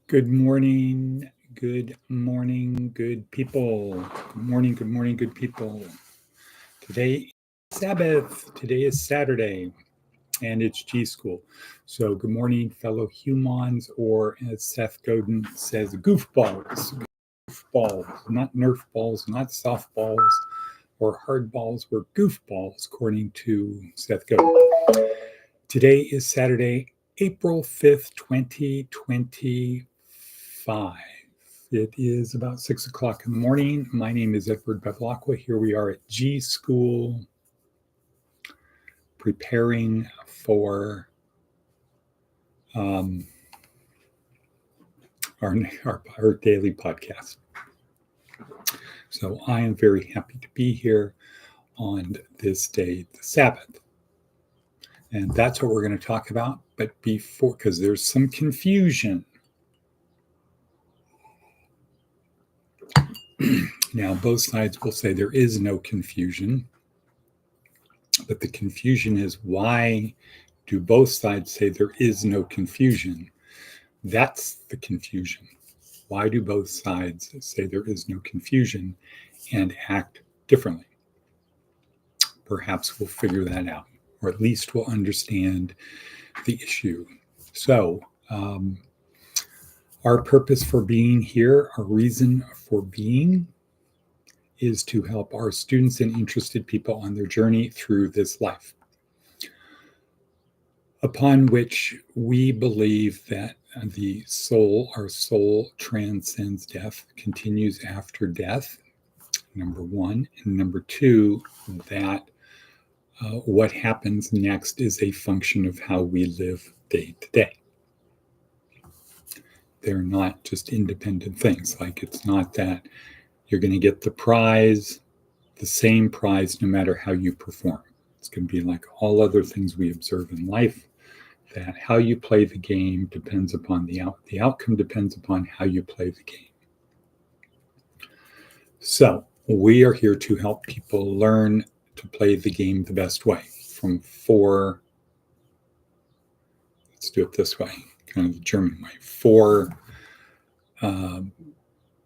Good morning, good morning, good people. Good morning, good people. Today is Sabbath. Today is Saturday, and it's G.school. So, good morning, fellow humans, or as Seth Godin says, goofballs. Goofballs, not Nerf balls, not softballs or hardballs, we're goofballs, according to Seth Godin. Today is Saturday, April 5th, 2025. It is about 6 o'clock in the morning. My name is Edward Bevilacqua. Here we are at G.school, preparing for our daily podcast. So I am very happy to be here on this day, the Sabbath. And that's what we're going to talk about. But before, because there's some confusion. Now, both sides will say there is no confusion, but the confusion is, why do both sides say there is no confusion? That's the confusion. Why do both sides say there is no confusion and act differently? Perhaps we'll figure that out, or at least we'll understand the issue. So, our purpose for being here, our reason for being, is to help our students and interested people on their journey through this life, upon which we believe that the soul, our soul, transcends death, continues after death, number one. And number two, that what happens next is a function of how we live day to day. They're not just independent things. Like, it's not that you're going to get the same prize, no matter how you perform. It's going to be like all other things we observe in life, that how you play the game depends upon the outcome depends upon how you play the game. So we are here to help people learn to play the game the best way from let's do it this way, kind of the German way, four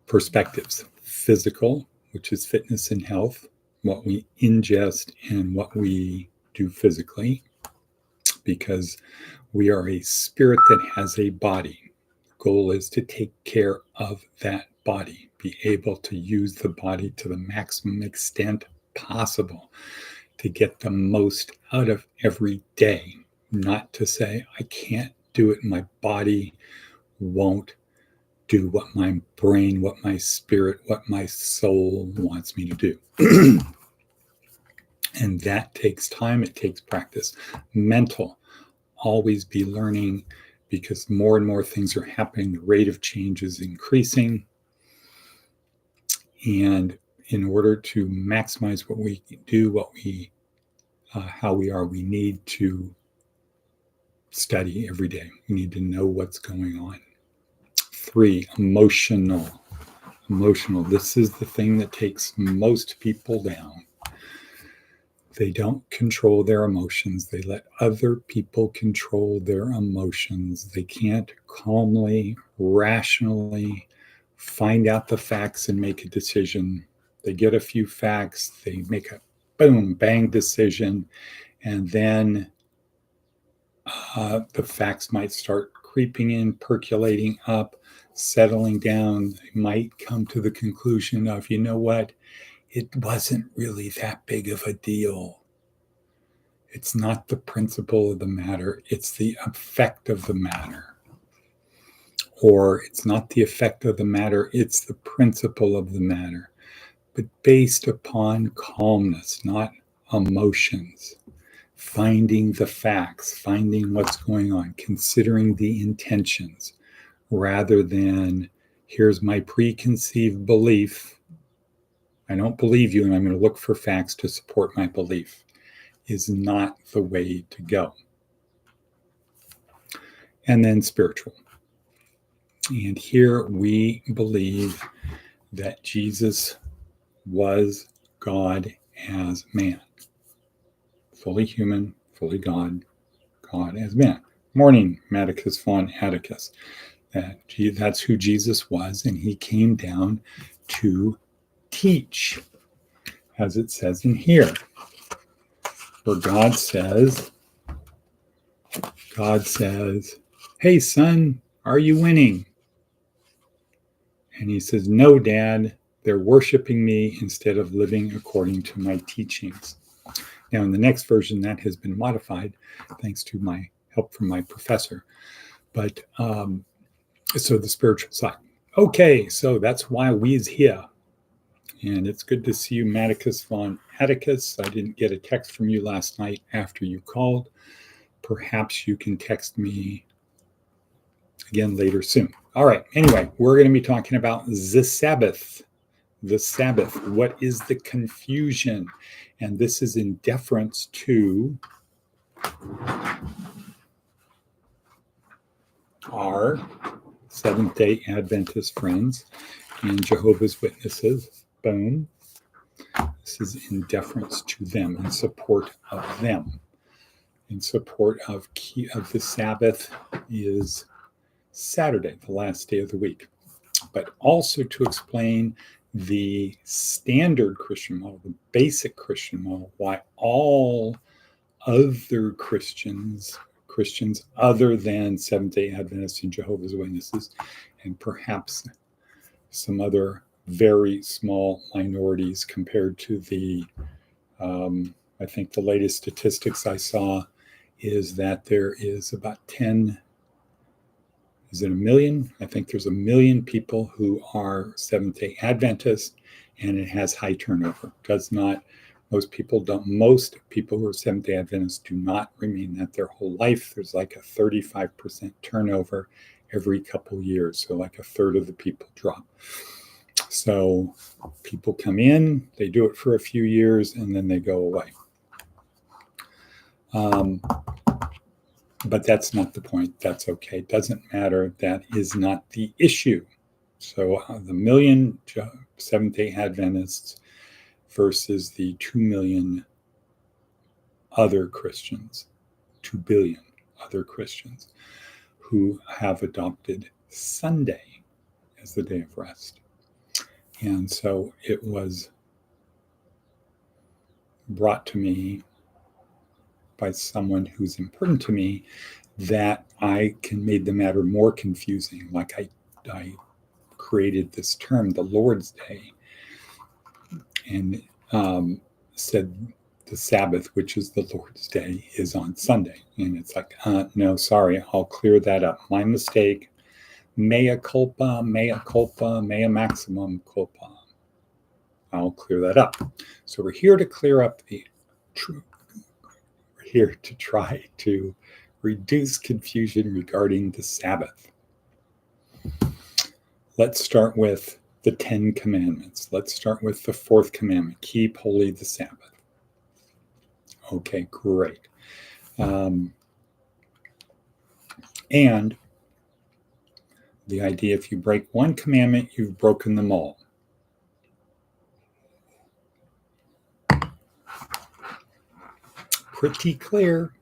perspectives: physical, which is fitness and health, what we ingest and what we do physically, because we are a spirit that has a body. The goal is to take care of that body, be able to use the body to the maximum extent possible, to get the most out of every day, not to say, I can't do it, my body won't do what my brain, what my spirit, what my soul wants me to do. And that takes time, it takes practice. Mental, always be learning, because more and more things are happening. The rate of change is increasing. And in order to maximize what we do, how we are, we need to study every day. We need to know what's going on. 3, emotional. This is the thing that takes most people down. They don't control their emotions. They let other people control their emotions. They can't calmly, rationally find out the facts and make a decision. They get a few facts, they make a boom, bang decision, and then the facts might start creeping in, percolating up, settling down. They might come to the conclusion of, you know what, it wasn't really that big of a deal. It's not the principle of the matter, it's the effect of the matter. Or it's not the effect of the matter, it's the principle of the matter. But based upon calmness, not emotions. Finding the facts, finding what's going on, considering the intentions, rather than, here's my preconceived belief, I don't believe you, and I'm going to look for facts to support my belief, is not the way to go. And then spiritual. And here we believe that Jesus was God as man. Fully human, fully God, God as man. Morning, Maticus von Atticus. That's who Jesus was, and he came down to teach, as it says in here, where God says, "Hey, son, are you winning?" And he says, "No, Dad, they're worshiping me instead of living according to my teachings." Now, in the next version, that has been modified thanks to my help from my professor. But so the spiritual side. Okay, so that's why we's here. And it's good to see you, Maticus von Atticus. I didn't get a text from you last night after you called. Perhaps you can text me again later soon. All right, anyway, we're going to be talking about the Sabbath. The Sabbath. What is the confusion? And this is in deference to our Seventh-day Adventist friends and Jehovah's Witnesses. Boom. This is in deference to them, in support of them. In support of the Sabbath is Saturday, the last day of the week. But also to explain the standard Christian model, the basic Christian model, why all other Christians other than Seventh-day Adventists and Jehovah's Witnesses, and perhaps some other very small minorities compared to the, I think the latest statistics I saw is that there is about 10, is it a million? I think there's 1 million people who are Seventh-day Adventists, and it has high turnover. Most people who are Seventh-day Adventists do not remain that their whole life. There's like a 35% turnover every couple years. So like a third of the people drop. So people come in, they do it for a few years, and then they go away. But that's not the point. That's okay. It doesn't matter. That is not the issue. So the 1 million Seventh-day Adventists versus the 2 million other Christians, 2 billion other Christians who have adopted Sunday as the day of rest. And so it was brought to me by someone who's important to me that I made the matter more confusing. Like I created this term, the Lord's Day, and said the Sabbath, which is the Lord's Day, is on Sunday. And it's like, no, sorry, I'll clear that up. My mistake. Mea culpa, mea maximum culpa. I'll clear that up. So we're here to clear up the truth. We're here to try to reduce confusion regarding the Sabbath. Let's start with the 10 commandments. Let's start with the 4th commandment, keep holy the Sabbath. Okay, great. And the idea, if you break one commandment, you've broken them all. Pretty clear.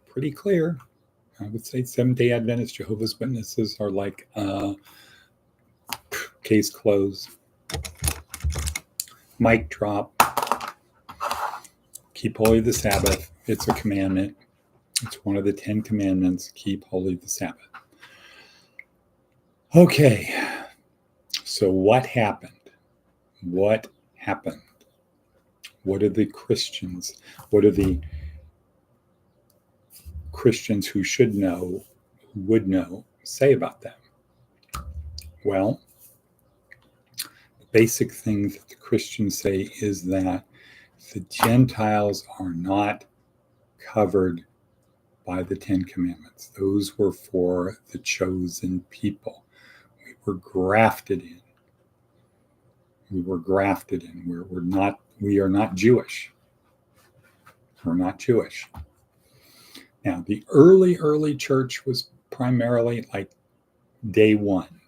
I would say Seventh-day Adventists, Jehovah's Witnesses are like, case closed. Mic drop. Keep holy the Sabbath. It's a commandment. It's one of the 10 commandments. Keep holy the Sabbath. Okay. So what happened? What are the Christians who should know, who would know, say about that? Well, the basic thing that the Christians say is that the Gentiles are not covered by the 10 commandments. Those were for the chosen people. We were grafted in. We are not Jewish. We're not Jewish. Now, the early church was primarily like day one.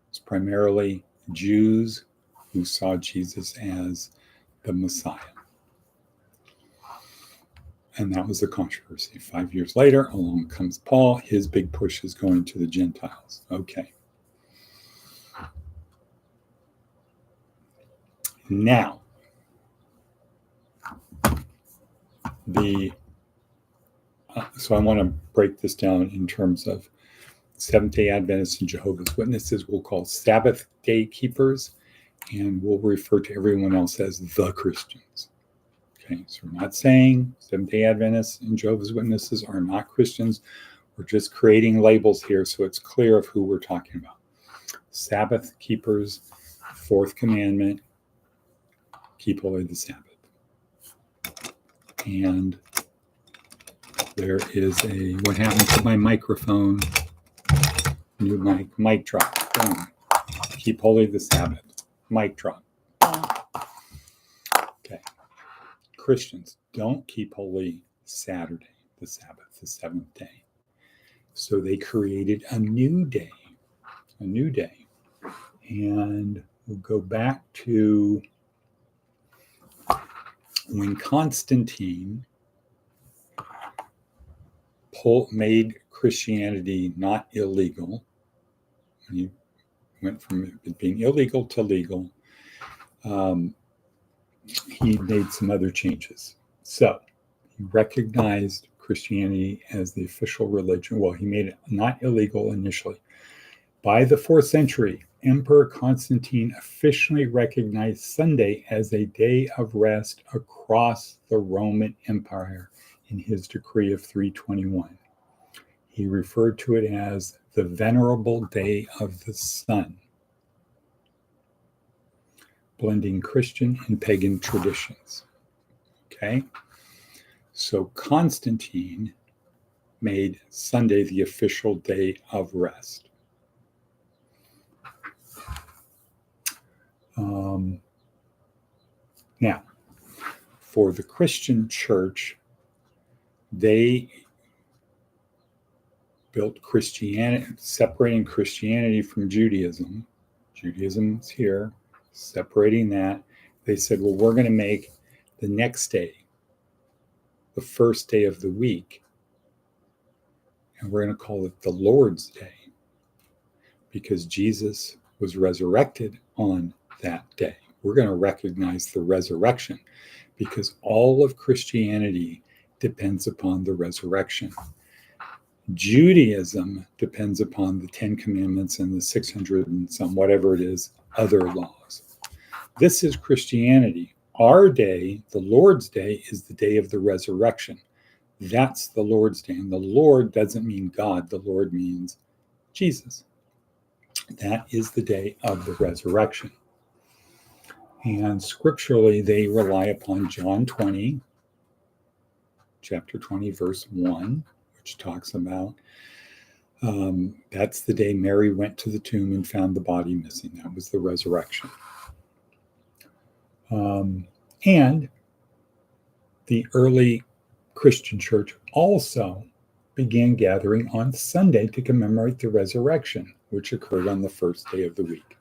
It's primarily Jews who saw Jesus as the Messiah. And that was the controversy. 5 years later, along comes Paul. His big push is going to the Gentiles. Okay. Now, so I want to break this down in terms of Seventh-day Adventists and Jehovah's Witnesses we'll call Sabbath day keepers, and we'll refer to everyone else as the Christians. Okay, so we're not saying Seventh-day Adventists and Jehovah's Witnesses are not Christians. We're just creating labels here so it's clear of who we're talking about. Sabbath keepers, fourth commandment, keep holy the Sabbath. And there is what happened to my microphone? New mic drop. Boom. Keep holy the Sabbath. Mic drop. Okay. Christians don't keep holy Saturday, the Sabbath, the seventh day. So they created a new day. And we'll go back to when Constantine made Christianity not illegal. He went from it being illegal to legal. He made some other changes. So he recognized Christianity as the official religion. Well, he made it not illegal initially. By the 4th century, Emperor Constantine officially recognized Sunday as a day of rest across the Roman Empire in his decree of 321. He referred to it as the Venerable Day of the Sun, blending Christian and pagan traditions. Okay? So Constantine made Sunday the official day of rest. Now, for the Christian church, they built Christianity, separating Christianity from Judaism. Judaism's here, separating that. They said, well, we're going to make the next day the first day of the week, and we're going to call it the Lord's Day, because Jesus was resurrected on that day. We're going to recognize the resurrection because all of Christianity depends upon the resurrection. Judaism depends upon the 10 Commandments and the 600 and some, whatever it is, other laws. This is Christianity. Our day, the Lord's Day, is the day of the resurrection. That's the Lord's Day. And the Lord doesn't mean God. The Lord means Jesus. That is the day of the resurrection. And scripturally, they rely upon John 20, chapter 20, verse 1, which talks about that's the day Mary went to the tomb and found the body missing. That was the resurrection. And the early Christian church also began gathering on Sunday to commemorate the resurrection, which occurred on the first day of the week.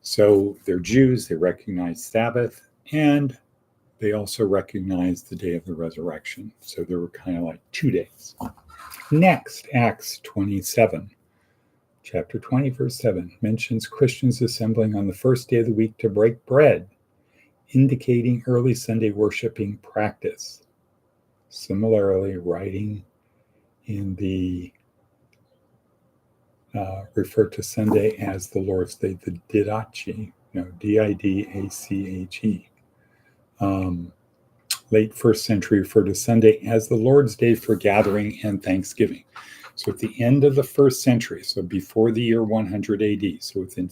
So they're Jews, they recognize Sabbath, and they also recognize the day of the resurrection. So there were kind of like 2 days. Next, Acts 27, chapter 20, verse 7, mentions Christians assembling on the first day of the week to break bread, indicating early Sunday worshiping practice. Similarly, writing in the refer to Sunday as the Lord's Day, the Didache, D-I-D-A-C-H-E. Late first century referred to Sunday as the Lord's Day for gathering and thanksgiving. So at the end of the first century, so before the year 100 AD, so within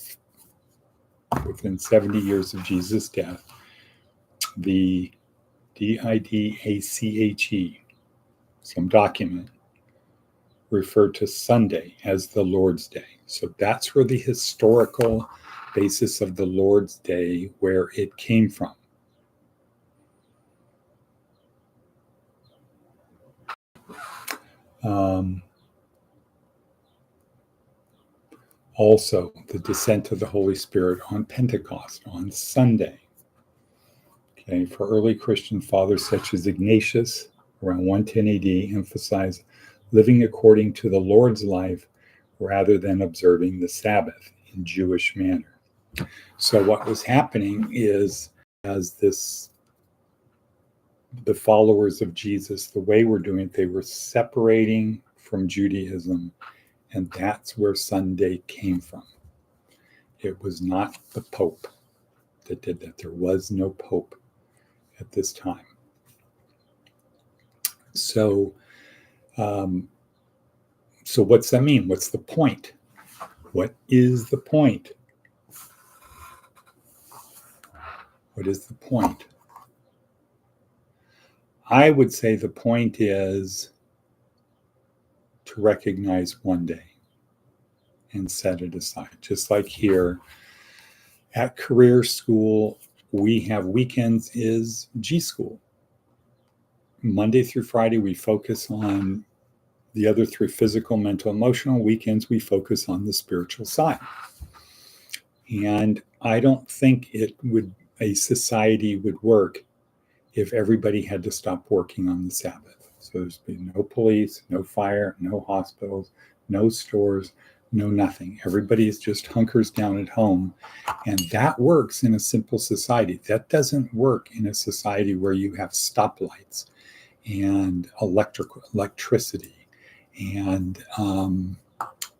70 years of Jesus' death, the D-I-D-A-C-H-E, some document, referred to Sunday as the Lord's Day. So that's where the historical basis of the Lord's Day, where it came from. Also, the descent of the Holy Spirit on Pentecost, on Sunday. Okay, for early Christian fathers such as Ignatius, around 110 AD, emphasized living according to the Lord's life rather than observing the Sabbath in Jewish manner. So what was happening is, as the followers of Jesus, the way we're doing it, they were separating from Judaism, and that's where Sunday came from. It was not the Pope that did that. There was no Pope at this time. So what's that mean? What's the point? What is the point? What is the point? I would say the point is to recognize one day and set it aside. Just like here at career school, we have weekends is G.school. Monday through Friday, we focus on the other three: physical, mental, emotional. Weekends, we focus on the spiritual side. And I don't think a society would work if everybody had to stop working on the Sabbath. So there's been no police, no fire, no hospitals, no stores, no nothing. Everybody just hunkers down at home. And that works in a simple society. That doesn't work in a society where you have stoplights and electricity and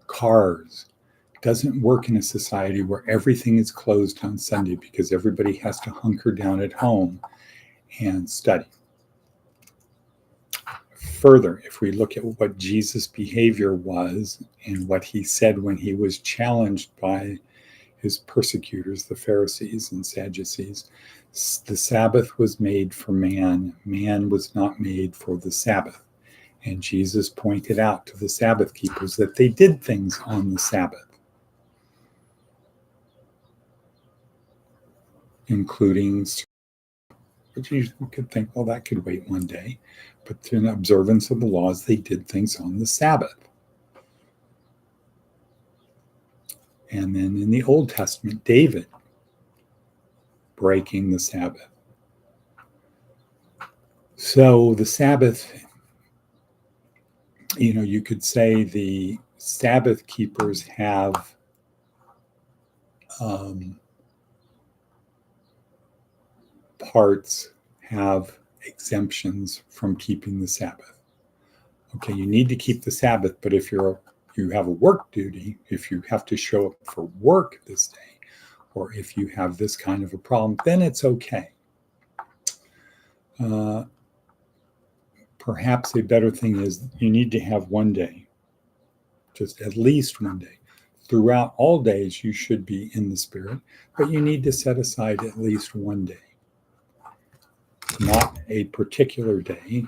cars. It doesn't work in a society where everything is closed on Sunday because everybody has to hunker down at home and study. Further, if we look at what Jesus' behavior was and what he said when he was challenged by his persecutors, the Pharisees and Sadducees, the Sabbath was made for man. Man was not made for the Sabbath. And Jesus pointed out to the Sabbath keepers that they did things on the Sabbath, including, but you could think, well, that could wait one day. But in observance of the laws, they did things on the Sabbath. And then in the Old Testament, David breaking the Sabbath. So the Sabbath, you could say the Sabbath keepers have have exemptions from keeping the Sabbath. Okay, you need to keep the Sabbath, but if you have a work duty, if you have to show up for work this day, or if you have this kind of a problem, then it's okay. Perhaps a better thing is you need to have one day, just at least one day. Throughout all days, you should be in the Spirit, but you need to set aside at least one day. Not a particular day,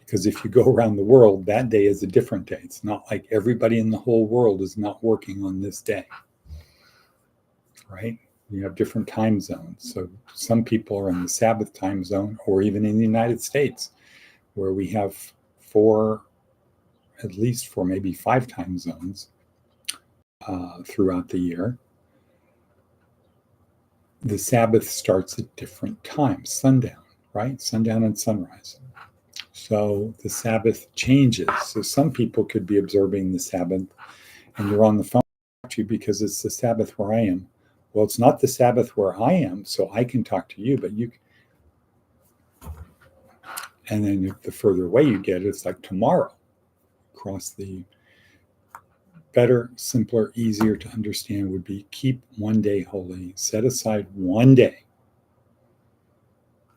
because if you go around the world, that day is a different day. It's not like everybody in the whole world is not working on this day, right? You have different time zones. So some people are in the Sabbath time zone, or even in the United States, where we have at least four, maybe 5 time zones throughout the year. The Sabbath starts at different times, sundown, right? Sundown and sunrise. So the Sabbath changes. So some people could be observing the Sabbath and you're on the phone to you because it's the Sabbath where I am. Well, it's not the Sabbath where I am, so I can talk to you, but you. And then the further away you get, it's like tomorrow. Across the better, simpler, easier to understand would be keep one day holy. Set aside one day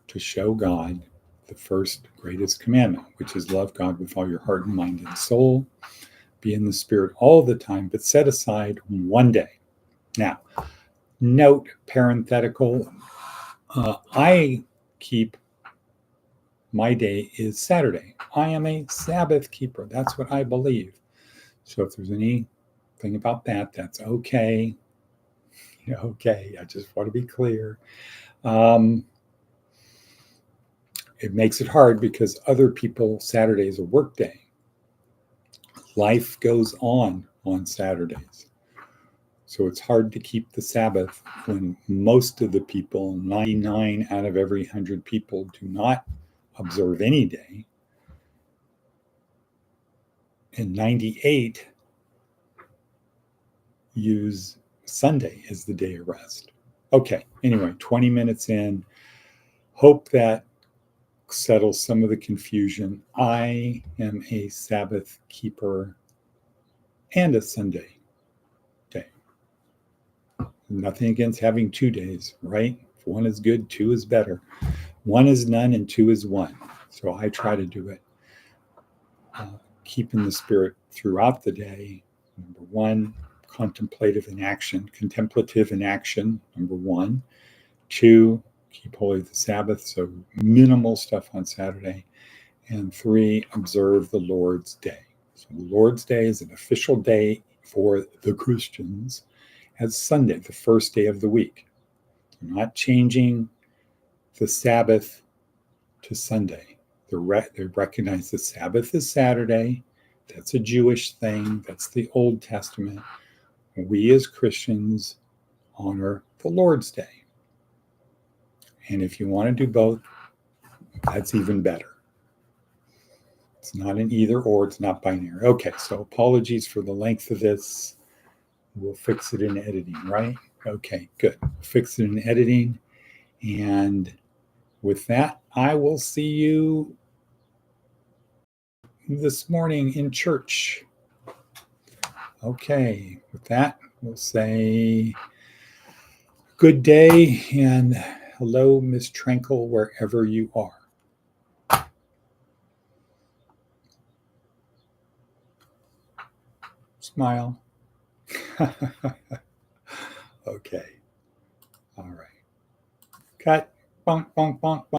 to show God the first greatest commandment, which is love God with all your heart and mind and soul. Be in the Spirit all the time, but set aside one day. Now, note, parenthetical, I keep my day is Saturday. I am a Sabbath keeper. That's what I believe. So if there's anything about that, that's okay. Okay, I just want to be clear. It makes it hard because other people, Saturday is a work day. Life goes on Saturdays. So it's hard to keep the Sabbath when most of the people, 99 out of every 100 people, do not observe any day. And 98 use Sunday as the day of rest. Okay, anyway, 20 minutes in. Hope that settles some of the confusion. I am a Sabbath keeper and a Sunday day. Nothing against having 2 days, right? If one is good, 2 is better. 1 is none and 2 is 1. So I try to do it. Keeping the spirit throughout the day. Number 1, contemplative in action, contemplative in action, number 1. 2, keep holy the Sabbath, so minimal stuff on Saturday. And 3, observe the Lord's Day. So the Lord's Day is an official day for the Christians as Sunday, the first day of the week. They're not changing the Sabbath to Sunday. They recognize the Sabbath is Saturday. That's a Jewish thing. That's the Old Testament. We as Christians honor the Lord's Day. And if you want to do both, that's even better. It's not an either or, it's not binary. Okay, so apologies for the length of this. We'll fix it in editing, right? Okay, good. We'll fix it in editing. And with that, I will see you this morning in church. Okay, with that, we'll say good day and hello, Miss Tranquil, wherever you are. Smile. Okay. All right. Cut. Bonk, bonk, bonk, bonk.